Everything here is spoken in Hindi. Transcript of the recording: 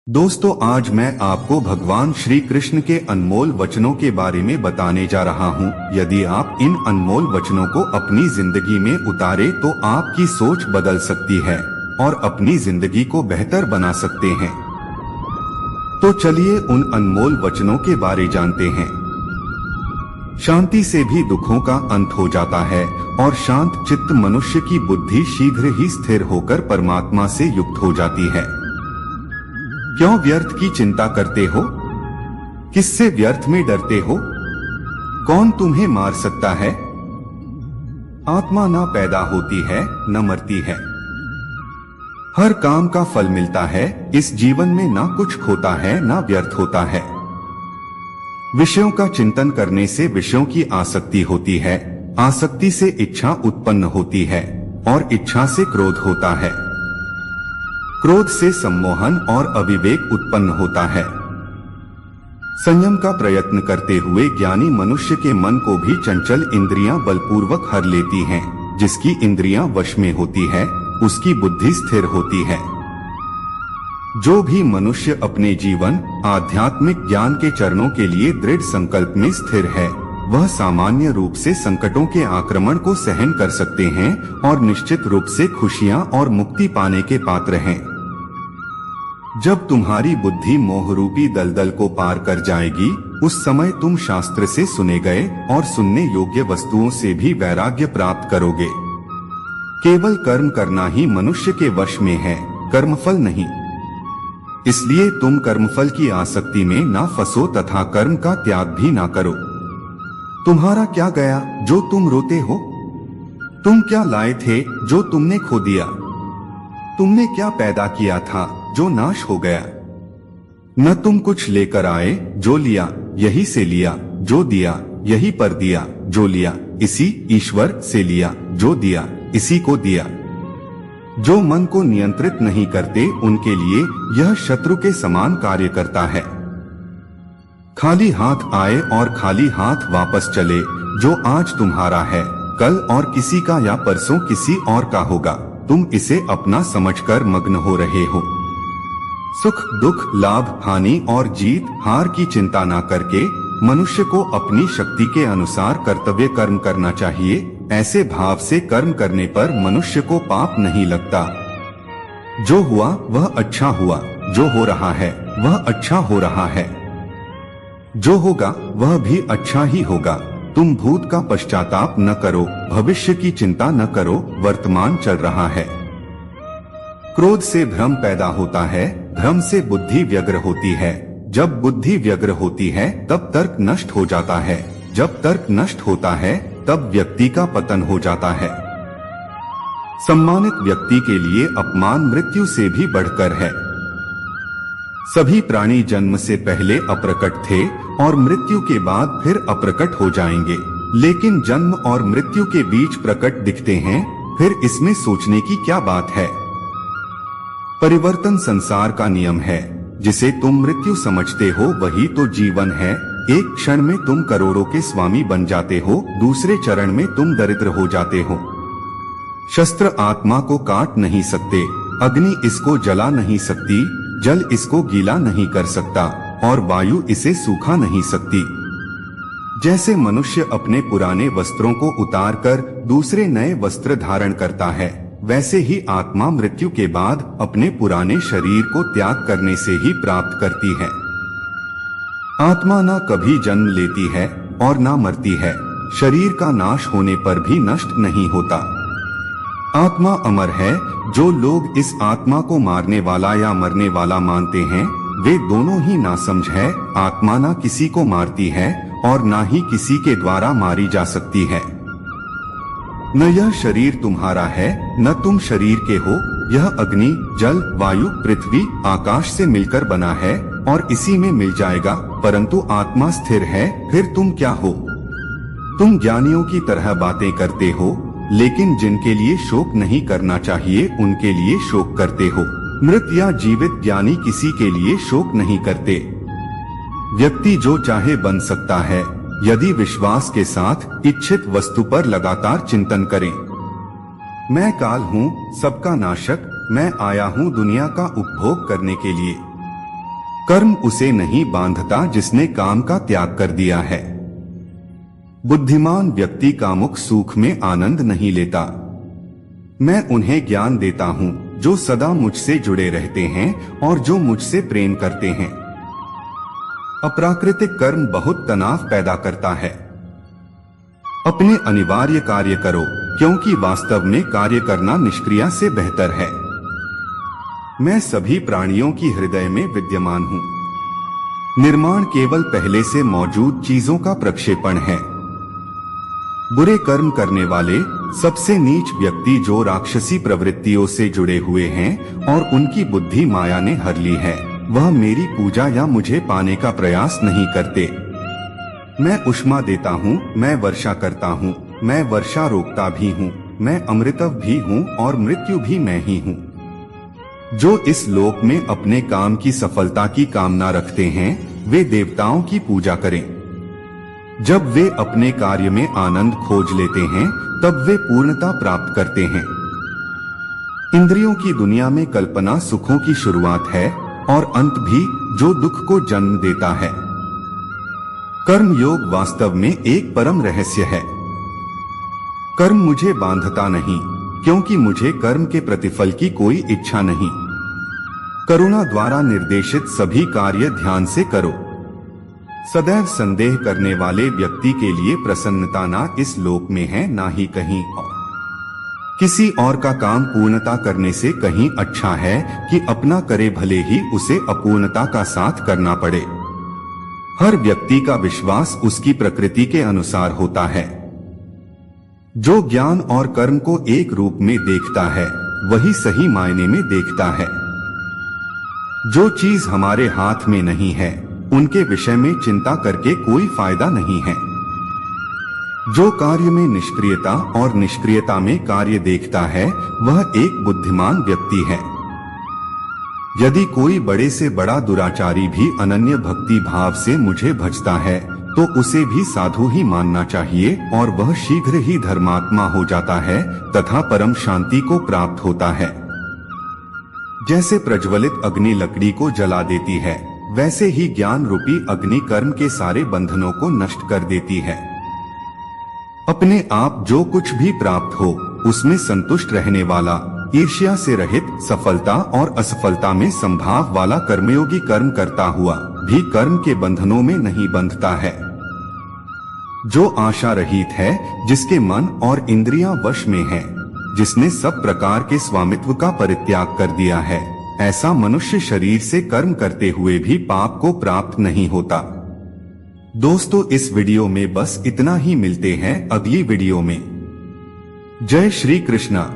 दोस्तों, आज मैं आपको भगवान श्री कृष्ण के अनमोल वचनों के बारे में बताने जा रहा हूँ। यदि आप इन अनमोल वचनों को अपनी जिंदगी में उतारे तो आपकी सोच बदल सकती है और अपनी जिंदगी को बेहतर बना सकते हैं। तो चलिए उन अनमोल वचनों के बारे जानते हैं। शांति से भी दुखों का अंत हो जाता है और शांत चित्त मनुष्य की बुद्धि शीघ्र ही स्थिर होकर परमात्मा से युक्त हो जाती है। क्यों व्यर्थ की चिंता करते हो? किससे व्यर्थ में डरते हो? कौन तुम्हें मार सकता है? आत्मा ना पैदा होती है न मरती है। हर काम का फल मिलता है। इस जीवन में ना कुछ खोता है ना व्यर्थ होता है। विषयों का चिंतन करने से विषयों की आसक्ति होती है, आसक्ति से इच्छा उत्पन्न होती है और इच्छा से क्रोध होता है। क्रोध से सम्मोहन और अविवेक उत्पन्न होता है। संयम का प्रयत्न करते हुए ज्ञानी मनुष्य के मन को भी चंचल इंद्रियां बलपूर्वक हर लेती हैं। जिसकी इंद्रियां वश में होती है उसकी बुद्धि स्थिर होती है। जो भी मनुष्य अपने जीवन आध्यात्मिक ज्ञान के चरणों के लिए दृढ़ संकल्प में स्थिर है, वह सामान्य रूप से संकटों के आक्रमण को सहन कर सकते हैं और निश्चित रूप से खुशियां और मुक्ति पाने के पात्र हैं। जब तुम्हारी बुद्धि मोहरूपी दलदल को पार कर जाएगी, उस समय तुम शास्त्र से सुने गए और सुनने योग्य वस्तुओं से भी वैराग्य प्राप्त करोगे। केवल कर्म करना ही मनुष्य के वश में है, कर्मफल नहीं। इसलिए तुम कर्मफल की आसक्ति में ना फंसो तथा कर्म का त्याग भी ना करो। तुम्हारा क्या गया जो तुम रोते हो? तुम क्या लाए थे जो तुमने खो दिया? तुमने क्या पैदा किया था जो नाश हो गया? न तुम कुछ लेकर आए, जो लिया यही से लिया, जो दिया यही पर दिया, जो लिया इसी ईश्वर से लिया, जो दिया इसी को दिया। जो मन को नियंत्रित नहीं करते उनके लिए यह शत्रु के समान कार्य करता है। खाली हाथ आए और खाली हाथ वापस चले। जो आज तुम्हारा है कल और किसी का या परसों किसी और का होगा। तुम इसे अपना समझकर मग्न हो रहे हो। सुख दुख, लाभ हानि और जीत हार की चिंता ना करके मनुष्य को अपनी शक्ति के अनुसार कर्तव्य कर्म करना चाहिए। ऐसे भाव से कर्म करने पर मनुष्य को पाप नहीं लगता। जो हुआ वह अच्छा हुआ, जो हो रहा है वह अच्छा हो रहा है, जो होगा वह भी अच्छा ही होगा। तुम भूत का पश्चाताप न करो, भविष्य की चिंता न करो, वर्तमान चल रहा है। क्रोध से भ्रम पैदा होता है, भ्रम से बुद्धि व्यग्र होती है। जब बुद्धि व्यग्र होती है तब तर्क नष्ट हो जाता है। जब तर्क नष्ट होता है तब व्यक्ति का पतन हो जाता है। सम्मानित व्यक्ति के लिए अपमान मृत्यु से भी बढ़कर है। सभी प्राणी जन्म से पहले अप्रकट थे और मृत्यु के बाद फिर अप्रकट हो जाएंगे, लेकिन जन्म और मृत्यु के बीच प्रकट दिखते हैं। फिर इसमें सोचने की क्या बात है? परिवर्तन संसार का नियम है। जिसे तुम मृत्यु समझते हो वही तो जीवन है। एक क्षण में तुम करोड़ों के स्वामी बन जाते हो, दूसरे चरण में तुम दरिद्र हो जाते हो। शस्त्र आत्मा को काट नहीं सकते, अग्नि इसको जला नहीं सकती, जल इसको गीला नहीं कर सकता और वायु इसे सूखा नहीं सकती। जैसे मनुष्य अपने पुराने वस्त्रों को उतार कर दूसरे नए वस्त्र धारण करता है, वैसे ही आत्मा मृत्यु के बाद अपने पुराने शरीर को त्याग करने से ही प्राप्त करती है। आत्मा ना कभी जन्म लेती है और ना मरती है। शरीर का नाश होने पर भी नष्ट नहीं होता। आत्मा अमर है। जो लोग इस आत्मा को मारने वाला या मरने वाला मानते हैं, वे दोनों ही नासमझ है। आत्मा ना किसी को मारती है और ना ही किसी के द्वारा मारी जा सकती है। न यह शरीर तुम्हारा है न तुम शरीर के हो। यह अग्नि, जल, वायु, पृथ्वी, आकाश से मिलकर बना है और इसी में मिल जाएगा। परंतु आत्मा स्थिर है। फिर तुम क्या हो? तुम ज्ञानियों की तरह बातें करते हो, लेकिन जिनके लिए शोक नहीं करना चाहिए उनके लिए शोक करते हो। मृत या जीवित ज्ञानी किसी के लिए शोक नहीं करते। व्यक्ति जो चाहे बन सकता है यदि विश्वास के साथ इच्छित वस्तु पर लगातार चिंतन करें। मैं काल हूँ, सबका नाशक। मैं आया हूँ दुनिया का उपभोग करने के लिए। कर्म उसे नहीं बांधता जिसने काम का त्याग कर दिया है। बुद्धिमान व्यक्ति कामुक सुख में आनंद नहीं लेता। मैं उन्हें ज्ञान देता हूँ जो सदा मुझसे जुड़े रहते हैं और जो मुझसे प्रेम करते हैं। अप्राकृतिक कर्म बहुत तनाव पैदा करता है। अपने अनिवार्य कार्य करो, क्योंकि वास्तव में कार्य करना निष्क्रिया से बेहतर है। मैं सभी प्राणियों की हृदय में विद्यमान हूँ। निर्माण केवल पहले से मौजूद चीजों का प्रक्षेपण है। बुरे कर्म करने वाले सबसे नीच व्यक्ति जो राक्षसी प्रवृत्तियों से जुड़े हुए हैं और उनकी बुद्धि माया ने हर ली है, वह मेरी पूजा या मुझे पाने का प्रयास नहीं करते। मैं ऊष्मा देता हूँ, मैं वर्षा करता हूँ, मैं वर्षा रोकता भी हूँ, मैं अमृतव भी हूँ और मृत्यु भी मैं ही हूँ। जो इस लोक में अपने काम की सफलता की कामना रखते हैं, वे देवताओं की पूजा करें। जब वे अपने कार्य में आनंद खोज लेते हैं, तब वे पूर्णता प्राप्त करते हैं। इंद्रियों की दुनिया में कल्पना सुखों की शुरुआत है और अंत भी, जो दुख को जन्म देता है। कर्म योग वास्तव में एक परम रहस्य है। कर्म मुझे बांधता नहीं, क्योंकि मुझे कर्म के प्रतिफल की कोई इच्छा नहीं। करुणा द्वारा निर्देशित सभी कार्य ध्यान से करो। सदैव संदेह करने वाले व्यक्ति के लिए प्रसन्नता ना इस लोक में है, ना ही कहीं और। किसी और का काम पूर्णता करने से कहीं अच्छा है कि अपना करे, भले ही उसे अपूर्णता का साथ करना पड़े। हर व्यक्ति का विश्वास उसकी प्रकृति के अनुसार होता है। जो ज्ञान और कर्म को एक रूप में देखता है, वही सही मायने में देखता है। जो चीज हमारे हाथ में नहीं है, उनके विषय में चिंता करके कोई फायदा नहीं है। जो कार्य में निष्क्रियता और निष्क्रियता में कार्य देखता है, वह एक बुद्धिमान व्यक्ति है। यदि कोई बड़े से बड़ा दुराचारी भी अनन्य भक्ति भाव से मुझे भजता है, तो उसे भी साधु ही मानना चाहिए और वह शीघ्र ही धर्मात्मा हो जाता है तथा परम शांति को प्राप्त होता है। जैसे प्रज्वलित अग्नि लकड़ी को जला देती है, वैसे ही ज्ञान रूपी अग्नि कर्म के सारे बंधनों को नष्ट कर देती है। अपने आप जो कुछ भी प्राप्त हो, उसमें संतुष्ट रहने वाला, ईर्ष्या से रहित, सफलता और असफलता में संभाव वाला कर्मयोगी कर्म करता हुआ भी कर्म के बंधनों में नहीं बंधता है। जो आशा रहित है, जिसके मन और इंद्रियां वश में है, जिसने सब प्रकार के स्वामित्व का परित्याग कर दिया है, ऐसा मनुष्य शरीर से कर्म करते हुए भी पाप को प्राप्त नहीं होता। दोस्तों, इस वीडियो में बस इतना ही। मिलते हैं अगली वीडियो में। जय श्री कृष्णा।